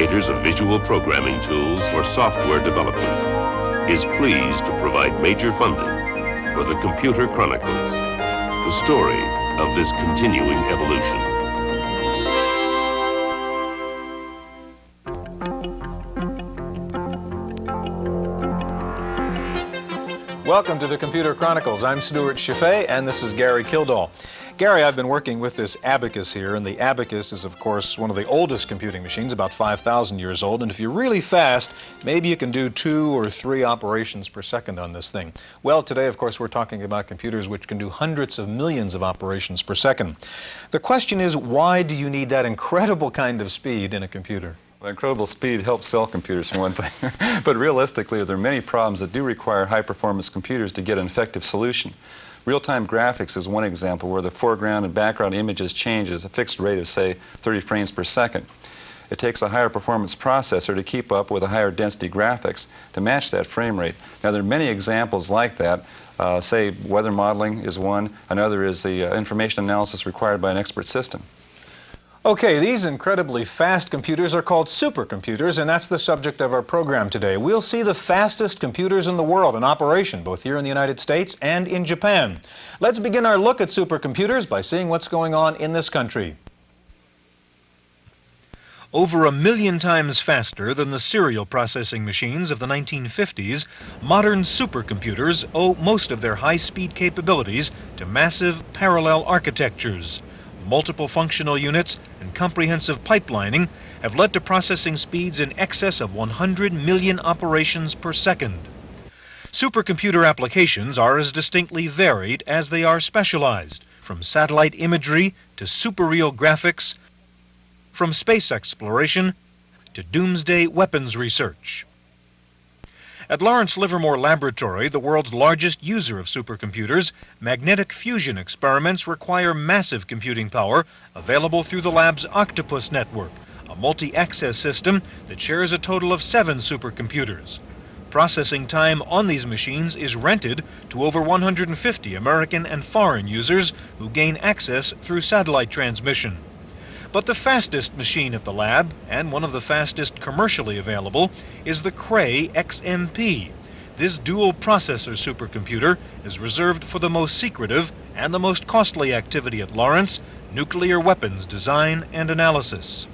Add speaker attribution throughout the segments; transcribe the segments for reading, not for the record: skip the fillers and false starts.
Speaker 1: creators of visual programming tools for software development, is pleased to provide major funding for the Computer Chronicles, the story of this continuing evolution.
Speaker 2: Welcome to the Computer Chronicles. I'm Stuart Chaffee, and this is Gary Kildall. Gary, I've been working with this Abacus here, and the Abacus is, of course, one of the oldest computing machines, about 5,000 years old, and if you're really fast, maybe you can do 2 or 3 operations per second on this thing. Well, today, of course, we're talking about computers which can do hundreds of millions of operations per second. The question is, why do you need that incredible kind of speed in a computer?
Speaker 3: Well, incredible speed helps sell computers, for one thing. But realistically, there are many problems that do require high-performance computers to get an effective solution. Real-time graphics is one example where the foreground and background images change at a fixed rate of, say, 30 frames per second. It takes a higher performance processor to keep up with a higher density graphics to match that frame rate. Now, there are many examples like that. Say, weather modeling is one. Another is the information analysis required by an expert system.
Speaker 2: Okay, these incredibly fast computers are called supercomputers, and that's the subject of our program today. We'll see the fastest computers in the world in operation, both here in the United States and in Japan. Let's begin our look at supercomputers by seeing what's going on in this country.
Speaker 4: Over 1 million times faster than the serial processing machines of the 1950s, modern supercomputers owe most of their high-speed capabilities to massive parallel architectures. Multiple functional units and comprehensive pipelining have led to processing speeds in excess of 100 million operations per second. Supercomputer applications are as distinctly varied as they are specialized, from satellite imagery to superreal graphics, from space exploration to doomsday weapons research. At Lawrence Livermore Laboratory, the world's largest user of supercomputers, magnetic fusion experiments require massive computing power available through the lab's Octopus network, a multi-access system that shares a total of 7 supercomputers. Processing time on these machines is rented to over 150 American and foreign users who gain access through satellite transmission. But the fastest machine at the lab, and one of the fastest commercially available, is the Cray XMP. This dual processor supercomputer is reserved for the most secretive and the most costly activity at Lawrence, nuclear weapons design and analysis.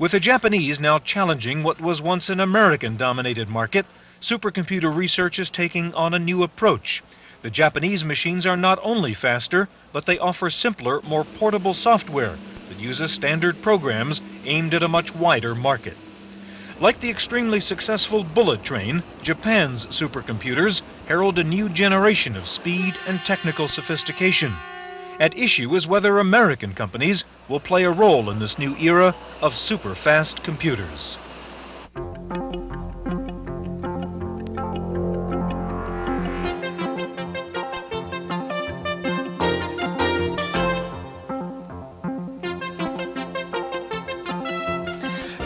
Speaker 4: With the Japanese now challenging what was once an American-dominated market, supercomputer research is taking on a new approach. The Japanese machines are not only faster, but they offer simpler, more portable software that uses standard programs aimed at a much wider market. Like the extremely successful bullet train, Japan's supercomputers herald a new generation of speed and technical sophistication. At issue is whether American companies will play a role in this new era of super-fast computers.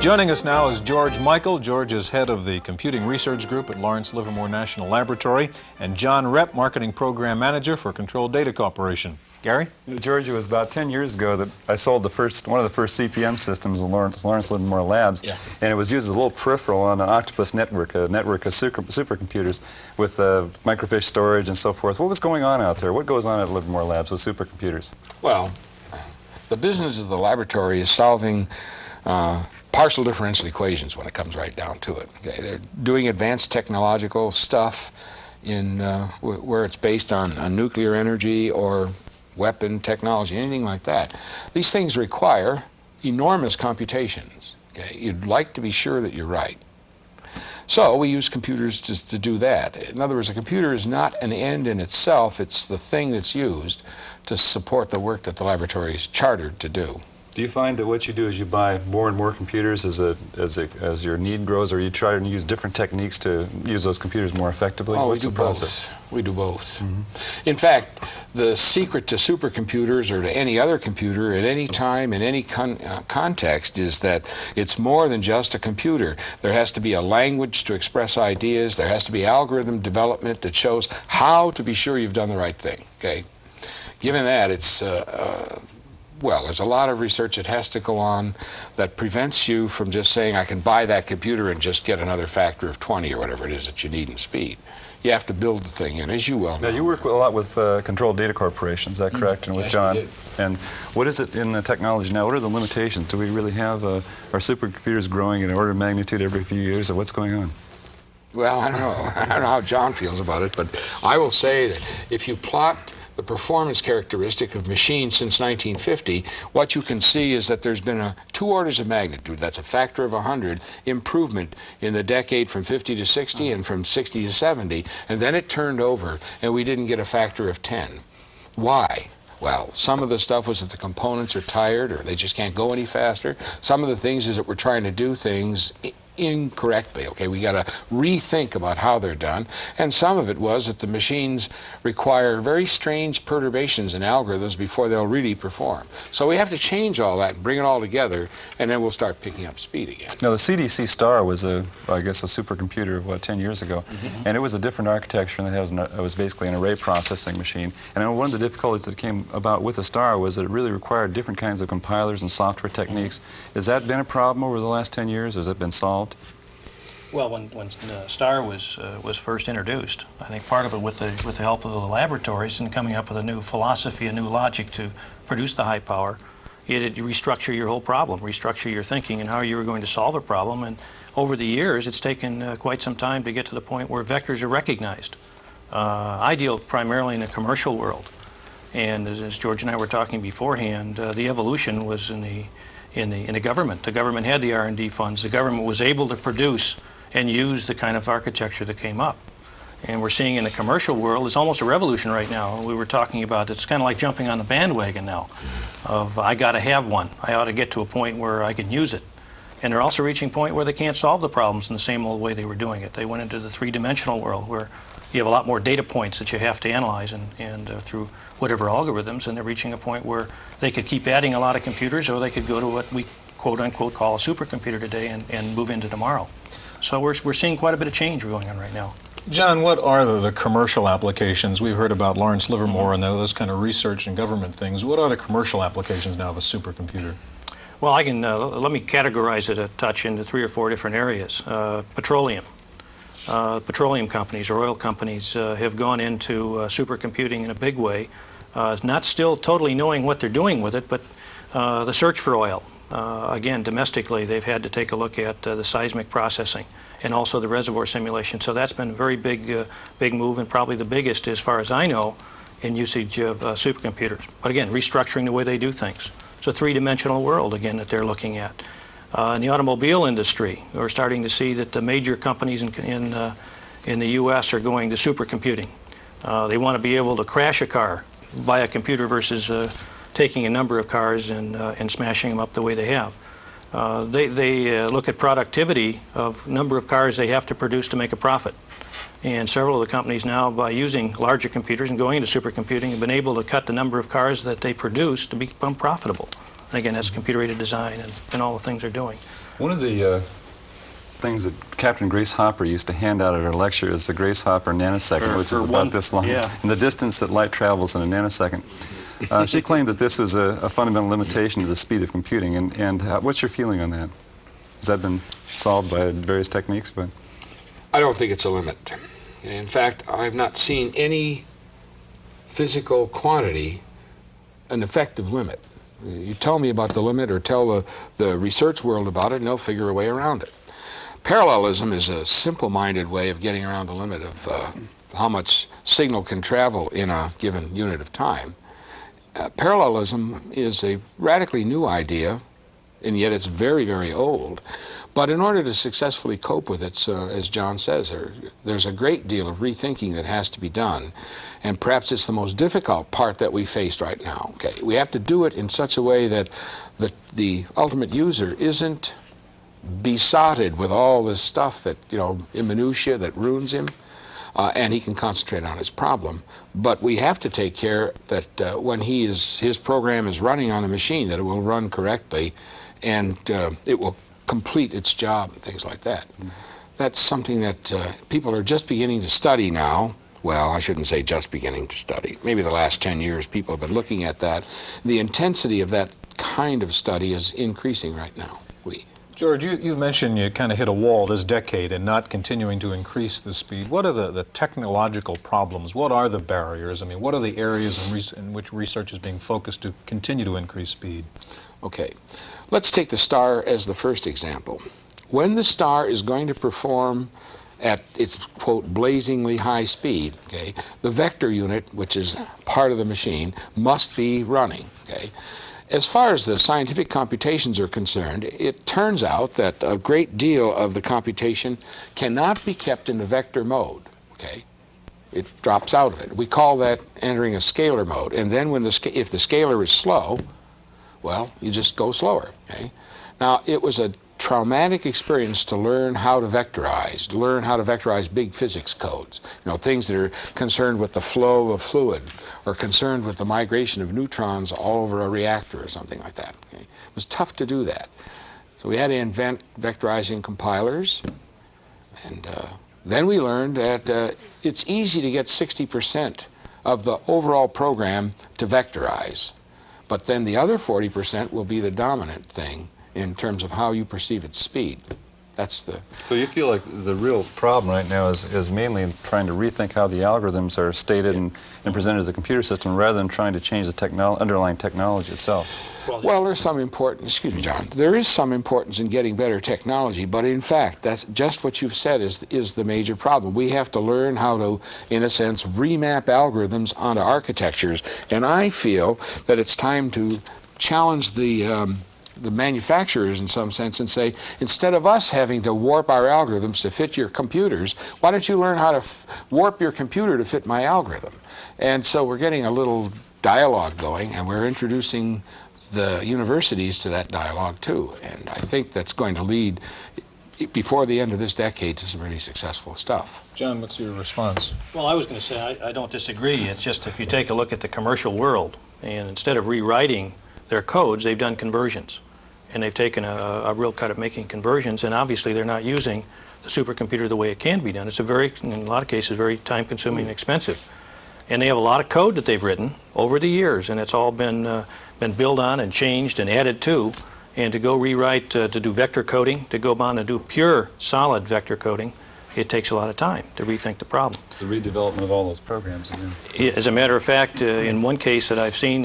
Speaker 2: Joining us now is George Michael. George is head of the Computing Research Group at Lawrence Livermore National Laboratory, and John Repp, Marketing Program Manager for Control Data Corporation. Gary?
Speaker 3: George, it was about 10 years ago that I sold one of the first CPM systems in Lawrence Livermore Labs, and it was used as a little peripheral on an Octopus network, a network of supercomputers with microfiche storage and so forth. What was going on out there? What goes on at Livermore Labs with supercomputers?
Speaker 5: Well, the business of the laboratory is solving partial differential equations when it comes right down to it. Okay? They're doing advanced technological stuff in where it's based on nuclear energy or weapon technology, anything like that. These things require enormous computations. Okay? You'd like to be sure that you're right. So we use computers to do that. In other words, a computer is not an end in itself, it's the thing that's used to support the work that the laboratory is chartered to do.
Speaker 3: Do you find that what you do is you buy more and more computers as your need grows, or you try to use different techniques to use those computers more effectively?
Speaker 5: Oh, we do both. We do both. In fact, the secret to supercomputers or to any other computer at any time in any context is that it's more than just a computer. There has to be a language to express ideas. There has to be algorithm development that shows how to be sure you've done the right thing. Okay. Given that, it's well. There's a lot of research that has to go on that prevents you from just saying, I can buy that computer and just get another factor of 20 or whatever it is that you need in speed. You have to build the thing in, as you well know.
Speaker 3: Now, you work a lot with Control Data Corporation, is that correct? And with
Speaker 5: Yes,
Speaker 3: John.
Speaker 5: we did.
Speaker 3: And what is it in the technology now? What are the limitations? Do we really have our supercomputers growing in order of magnitude every few years, or what's going on?
Speaker 5: Well, I don't know. I don't know how John feels about it, but I will say that if you plot the performance characteristic of machines since 1950, what you can see is that there's been a 2 orders of magnitude, that's a factor of 100, improvement in the decade from 50 to 60 and from 60 to 70, and then it turned over and we didn't get a factor of 10. Why? Well, some of the stuff was that the components are tired or they just can't go any faster. Some of the things is that we're trying to do things incorrectly. Okay, we got to rethink about how they're done, and some of it was that the machines require very strange perturbations in algorithms before they'll really perform. So we have to change all that and bring it all together, and then we'll start picking up speed again.
Speaker 3: Now, the CDC Star was I guess a supercomputer, what, 10 years ago, and it was a different architecture, and it was basically an array processing machine. And one of the difficulties that came about with the Star was that it really required different kinds of compilers and software techniques. Has that been a problem over the last 10 years? Has it been solved?
Speaker 6: Well, when STAR was first introduced, I think part of it with the help of the laboratories and coming up with a new philosophy, a new logic to produce the high power, you restructure your whole problem, restructure your thinking and how you were going to solve a problem. And over the years, it's taken quite some time to get to the point where vectors are recognized. I deal primarily in the commercial world, and as George and I were talking beforehand, the evolution was in the government. The government had the R&D funds. The government was able to produce and use the kind of architecture that came up. And we're seeing in the commercial world, it's almost a revolution right now. We were talking about, it's kind of like jumping on the bandwagon now of, I got to have one. I ought to get to a point where I can use it. And they're also reaching a point where they can't solve the problems in the same old way they were doing it. They went into the three-dimensional world where you have a lot more data points that you have to analyze and through whatever algorithms, and they're reaching a point where they could keep adding a lot of computers, or they could go to what we quote-unquote call a supercomputer today and move into tomorrow. So we're seeing quite a bit of change going on right now.
Speaker 2: John, what are the commercial applications? We've heard about Lawrence Livermore and those kind of research and government things. What are the commercial applications now of a supercomputer?
Speaker 6: Well, I can let me categorize it a touch into 3 or 4 different areas. Petroleum. Petroleum companies or oil companies have gone into supercomputing in a big way, not still totally knowing what they're doing with it, but the search for oil. Again, domestically, they've had to take a look at the seismic processing and also the reservoir simulation. So that's been a very big move, and probably the biggest, as far as I know, in usage of supercomputers. But again, restructuring the way they do things. It's a three-dimensional world, again, that they're looking at. In the automobile industry, we're starting to see that the major companies in the U.S. are going to supercomputing. They want to be able to crash a car by a computer versus taking a number of cars and smashing them up the way they have. They look at productivity of number of cars they have to produce to make a profit. And several of the companies now, by using larger computers and going into supercomputing, have been able to cut the number of cars that they produce to become profitable. And again, that's computer-aided design and all the things they're doing.
Speaker 3: One of the things that Captain Grace Hopper used to hand out at her lecture is the Grace Hopper nanosecond, which is about this long, and the distance that light travels in a nanosecond. She claimed that this is a fundamental limitation to the speed of computing, and what's your feeling on that? Has that been solved by various techniques?
Speaker 5: I don't think it's a limit. In fact, I've not seen any physical quantity an effective limit. You tell me about the limit or tell the research world about it, and they'll figure a way around it. Parallelism is a simple-minded way of getting around the limit of how much signal can travel in a given unit of time. Parallelism is a radically new idea, and yet it's very, very old. But in order to successfully cope with it, as John says, there's a great deal of rethinking that has to be done. And perhaps it's the most difficult part that we face right now. Okay, we have to do it in such a way that the ultimate user isn't besotted with all this stuff that, in minutiae that ruins him. And he can concentrate on his problem. But we have to take care that when his program is running on a machine, that it will run correctly and it will complete its job and things like that. That's something that people are just beginning to study now, well, I shouldn't say just beginning to study. Maybe the last 10 years people have been looking at that. The intensity of that kind of study is increasing right now.
Speaker 2: George, you mentioned you kind of hit a wall this decade and not continuing to increase the speed. What are the technological problems? What are the barriers? I mean, what are the areas in which research is being focused to continue to increase speed?
Speaker 5: Okay. Let's take the star as the first example. When the star is going to perform at its, quote, blazingly high speed, okay, the vector unit, which is part of the machine, must be running, okay? As far as the scientific computations are concerned, it turns out that a great deal of the computation cannot be kept in the vector mode, okay? It drops out of it. We call that entering a scalar mode. And then when if the scalar is slow, well, you just go slower, okay? Now, it was a traumatic experience to learn how to vectorize big physics codes, things that are concerned with the flow of fluid or concerned with the migration of neutrons all over a reactor or something like that. Okay? It was tough to do that. So we had to invent vectorizing compilers, and then we learned that it's easy to get 60% of the overall program to vectorize, but then the other 40% will be the dominant thing in terms of how you perceive its speed. That's the...
Speaker 3: So you feel like the real problem right now is mainly in trying to rethink how the algorithms are stated and presented to the computer system rather than trying to change the underlying technology itself.
Speaker 5: Well, there's some importance, excuse me, John, there is some importance in getting better technology, but in fact, that's just what you've said is the major problem. We have to learn how to, in a sense, remap algorithms onto architectures, and I feel that it's time to challenge the manufacturers in some sense and say, instead of us having to warp our algorithms to fit your computers, why don't you learn how to warp your computer to fit my algorithm? And so we're getting a little dialogue going, and we're introducing the universities to that dialogue too. And I think that's going to lead, before the end of this decade, to some really successful stuff.
Speaker 2: John, what's your response?
Speaker 6: Well, I was going to say I don't disagree. It's just if you take a look at the commercial world, and instead of rewriting their codes, they've done conversions. And they've taken a real cut at making conversions, and obviously they're not using the supercomputer the way it can be done. It's in a lot of cases, very time-consuming and expensive. And they have a lot of code that they've written over the years, and it's all been built on and changed and added to. And to go rewrite, to do vector coding, to go on and do pure, solid vector coding, it takes a lot of time to rethink the problem.
Speaker 3: It's the redevelopment of all those programs again.
Speaker 6: As a matter of fact, in one case that I've seen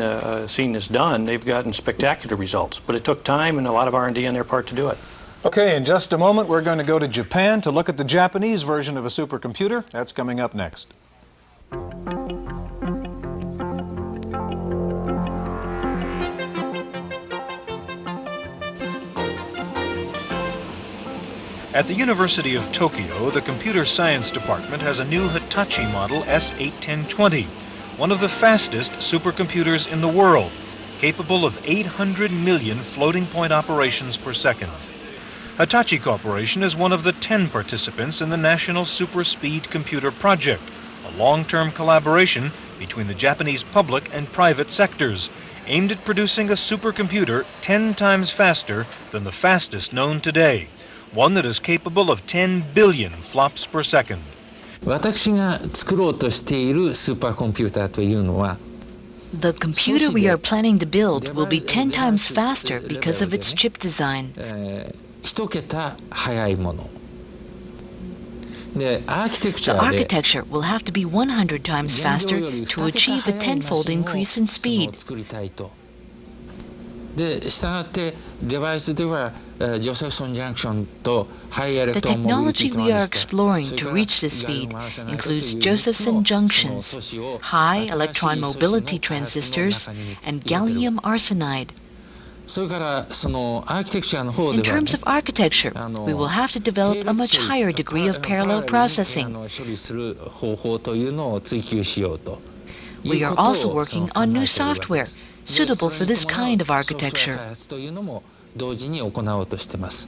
Speaker 6: this done, they've gotten spectacular results. But it took time and a lot of R&D on their part to do it.
Speaker 2: Okay, in just a moment, we're going to go to Japan to look at the Japanese version of a supercomputer. That's coming up next.
Speaker 4: At the University of Tokyo, the Computer Science Department has a new Hitachi model S81020, one of the fastest supercomputers in the world, capable of 800 million floating-point operations per second. Hitachi Corporation is one of the 10 participants in the National Super Speed Computer Project, a long-term collaboration between the Japanese public and private sectors, aimed at producing a supercomputer 10 times faster than the fastest known today, one that is capable of 10 billion flops per second.
Speaker 7: 私が作ろうとしているスーパーコンピューターというのは
Speaker 8: The computer we are planning to build will be 10 times faster because of its chip design.
Speaker 7: 一桁速いもの。で、アーキテクチ
Speaker 8: The
Speaker 7: ャで
Speaker 8: architecture will have to be 100 times faster to achieve a tenfold increase in
Speaker 7: を
Speaker 8: speed.
Speaker 7: 作りたいと。で、したがってデバイスではジョセフソンジャンクションとハイエレ
Speaker 8: The
Speaker 7: クトロンモビリテ
Speaker 8: technology
Speaker 7: ィトラ
Speaker 8: we
Speaker 7: ン
Speaker 8: are
Speaker 7: ジスター
Speaker 8: exploring to reach this speed includes Josephson junctions, high electron mobility transistors, and gallium arsenide.
Speaker 7: それからそのアーキテクチャの方
Speaker 8: In
Speaker 7: では、
Speaker 8: terms of architecture, we will have to develop a much higher degree of parallel processing.
Speaker 7: 処理する方法というのを追求しようと。
Speaker 8: We are also working on new software suitable for this kind of architecture.
Speaker 7: 開発というのも同時に行おうとしています。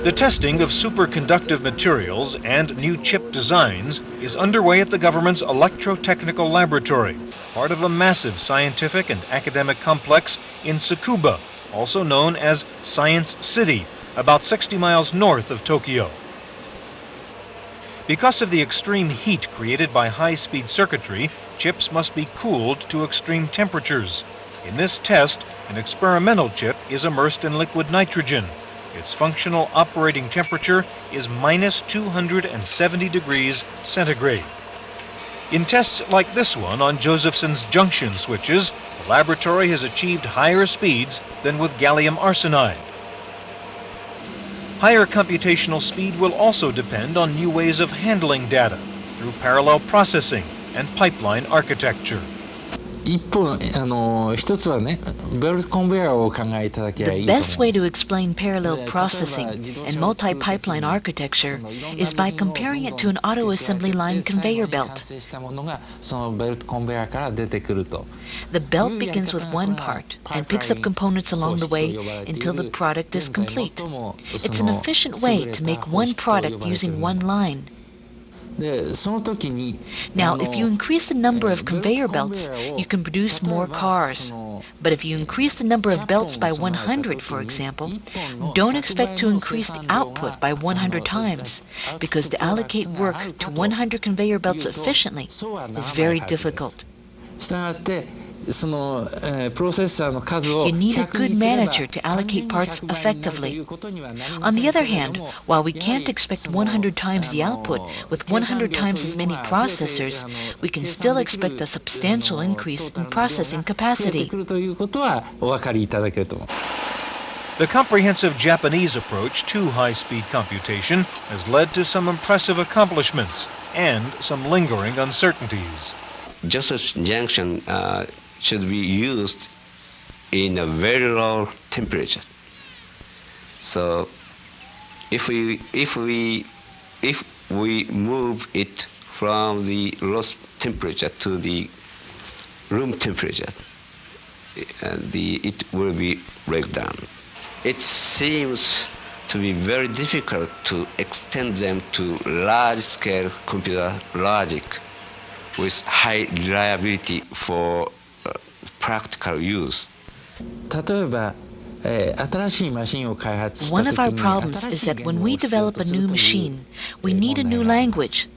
Speaker 4: The testing of superconductive materials and new chip designs is underway at the government's Electrotechnical Laboratory, part of a massive scientific and academic complex in Tsukuba, also known as Science City, about 60 miles north of Tokyo. Because of the extreme heat created by high-speed circuitry, chips must be cooled to extreme temperatures. In this test, an experimental chip is immersed in liquid nitrogen. Its functional operating temperature is minus 270 degrees centigrade. In tests like this one on Josephson's junction switches, the laboratory has achieved higher speeds than with gallium arsenide. Higher computational speed will also depend on new ways of handling data through parallel processing and pipeline architecture.
Speaker 7: 一方、一つはね、ベルトコンベヤーをお考えいただければいい
Speaker 8: The
Speaker 7: と思います。
Speaker 8: best way to explain parallel processing and multi-pipeline architecture is by comparing it to an auto-assembly line conveyor belt.
Speaker 7: 完成したものがそのベルトコンベヤーから出てくると。
Speaker 8: The belt begins with one part and picks up components along the way until the product is complete. It's an efficient way to make one product using one line.
Speaker 7: で、その時に、
Speaker 8: Now, if you increase the number of conveyor belts, you can produce more cars. But if you increase the number of belts by 100, for example, don't expect to increase the output by 100 times, because to allocate work to 100 conveyor belts efficiently is very difficult.
Speaker 7: したがってその、プロセッサーの数を
Speaker 8: You need a good manager to allocate parts effectively. On the other hand, while we can't expect 100 times the output with 100 times as many processors, we can still expect a substantial increase in processing capacity.
Speaker 7: ということはお分かりいただけると思う。
Speaker 4: The comprehensive Japanese approach to high-speed computation has led to some impressive accomplishments and some lingering uncertainties.
Speaker 9: Joseph junction should be used in a very low temperature. So if we move it from the low temperature to the room temperature, it will be breakdown. It seems to be very difficult to extend them to large-scale computer logic with high reliability for practical use.
Speaker 7: 例えば、新しいマシンを開発した時
Speaker 8: One
Speaker 7: に
Speaker 8: of our problems is that when we develop a new machine, we need a new language.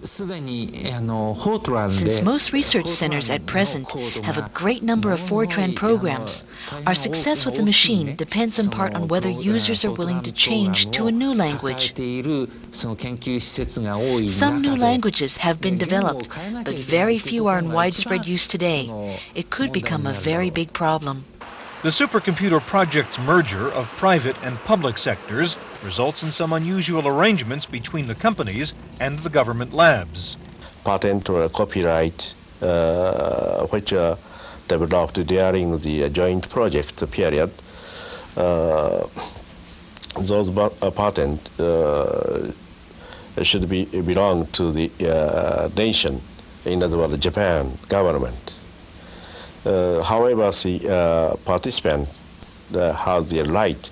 Speaker 7: すでにフォートランで
Speaker 8: Since most research centers at present have a great number of Fortran programs, our success with the machine depends in part on whether users are willing to change to a new language.
Speaker 7: 抱えているその研究施設が多い
Speaker 8: Some
Speaker 7: 中
Speaker 8: new
Speaker 7: で
Speaker 8: languages have been developed, but very few are in widespread use today. It could become a very big problem.
Speaker 4: The supercomputer project's merger of private and public sectors results in some unusual arrangements between the companies and the government labs.
Speaker 10: Patent or copyright which are developed during the joint project period, those patents should belong to the nation, in other words, Japan government. However, the participant has the right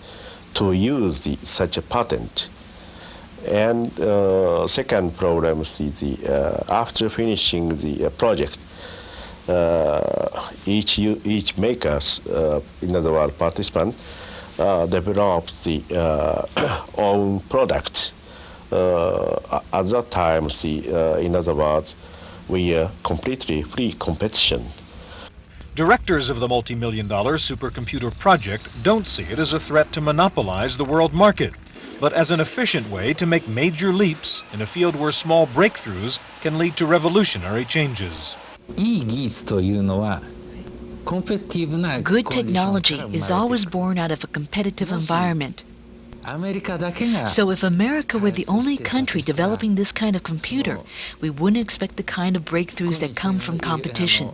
Speaker 10: to use such a patent. And second problem is after finishing the project, each makers, in other words, participant, develops the own product. At that time, in other words, we are completely free competition.
Speaker 4: Directors of the multi-million-dollar supercomputer project don't see it as a threat to monopolize the world market, but as an efficient way to make major leaps in a field where small breakthroughs can lead to revolutionary changes.
Speaker 7: いい技術というのはコンペティティブな
Speaker 8: Good technology is always born out of a competitive environment.
Speaker 7: アメリカだけが
Speaker 8: So if America were the only country developing this kind of computer, we wouldn't expect the kind of breakthroughs that come from competition.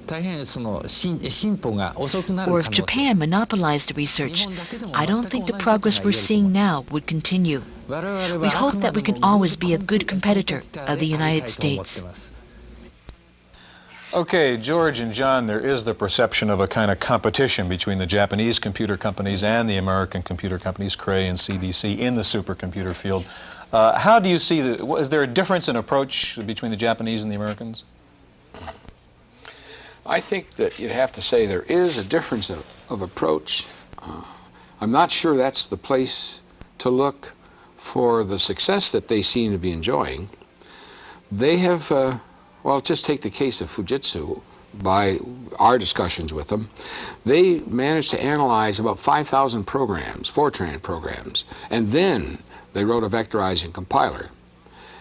Speaker 7: 大変その進歩が遅くなる
Speaker 8: Or
Speaker 7: 可
Speaker 8: if
Speaker 7: 能性
Speaker 8: Japan monopolized the research, I don't think the progress we're seeing now would continue.
Speaker 7: 我々は
Speaker 8: We hope that we can always be a good competitor of the United States.
Speaker 2: Okay, George and John, there is the perception of a kind of competition between the Japanese computer companies and the American computer companies, Cray and CDC, in the supercomputer field. How do you see is there a difference in approach between the Japanese and the Americans?
Speaker 5: I think that you'd have to say there is a difference of approach. I'm not sure that's the place to look for the success that they seem to be enjoying, they have, well, just take the case of Fujitsu. By our discussions with them, they managed to analyze about 5,000 programs, Fortran programs, and then they wrote a vectorizing compiler.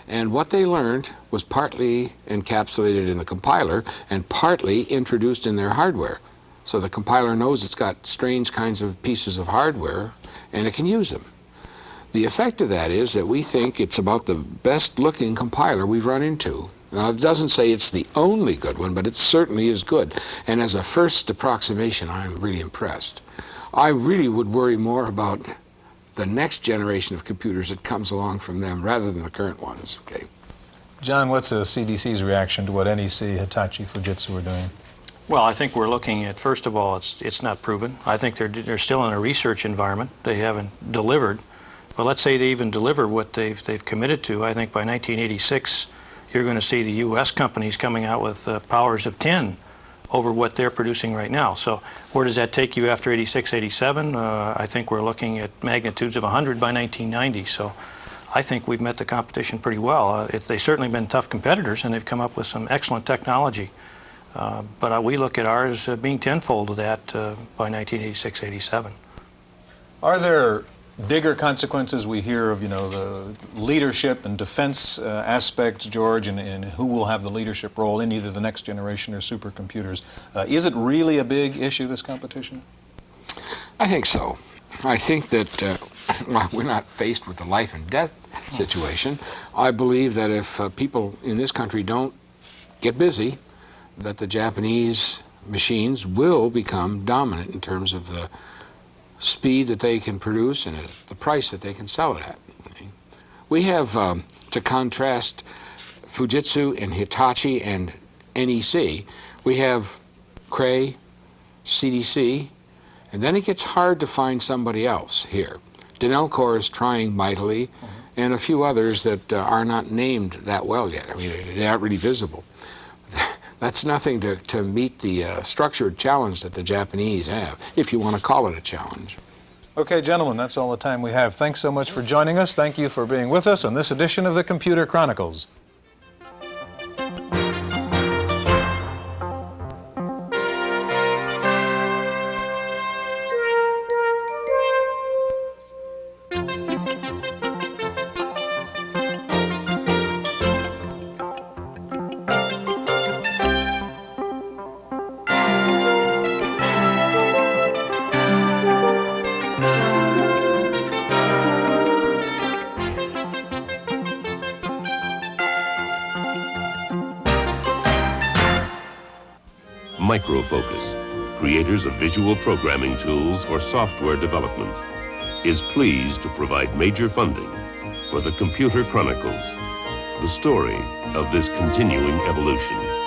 Speaker 5: And what they learned was partly encapsulated in the compiler and partly introduced in their hardware. So the compiler knows it's got strange kinds of pieces of hardware and it can use them. The effect of that is that we think it's about the best looking compiler we've run into. Now, it doesn't say it's the only good one, but it certainly is good. And as a first approximation, I'm really impressed. I really would worry more about the next generation of computers that comes along from them rather than the current ones. Okay.
Speaker 2: John, what's the CDC's reaction to what NEC, Hitachi, Fujitsu are doing?
Speaker 6: Well, I think we're looking at, first of all, it's not proven. I think they're still in a research environment. They haven't delivered. But let's say they even deliver what they've committed to. I think by 1986, you're going to see the U.S. companies coming out with powers of 10 over what they're producing right now. So where does that take you after 86, 87? I think we're looking at magnitudes of 100 by 1990. So I think we've met the competition pretty well. They've certainly been tough competitors, and they've come up with some excellent technology. But we look at ours being tenfold of that by 1986, 87.
Speaker 2: Are there bigger consequences we hear of, the leadership and defense aspects, George, and who will have the leadership role in either the next generation or supercomputers? Is it really a big issue, this competition?
Speaker 5: I think so. I think that well, we're not faced with a life and death situation. I believe that if people in this country don't get busy, that the Japanese machines will become dominant in terms of the speed that they can produce and the price that they can sell it at. We have, to contrast Fujitsu and Hitachi and NEC, we have Cray, CDC, and then it gets hard to find somebody else here. Denelcor is trying mightily, and a few others that are not named that well yet. I mean, they aren't really visible. That's nothing to meet the structured challenge that the Japanese have, if you want to call it a challenge.
Speaker 2: Okay, gentlemen, that's all the time we have. Thanks so much for joining us. Thank you for being with us on this edition of the Computer Chronicles.
Speaker 1: Microfocus, creators of visual programming tools for software development, is pleased to provide major funding for the Computer Chronicles, the story of this continuing evolution.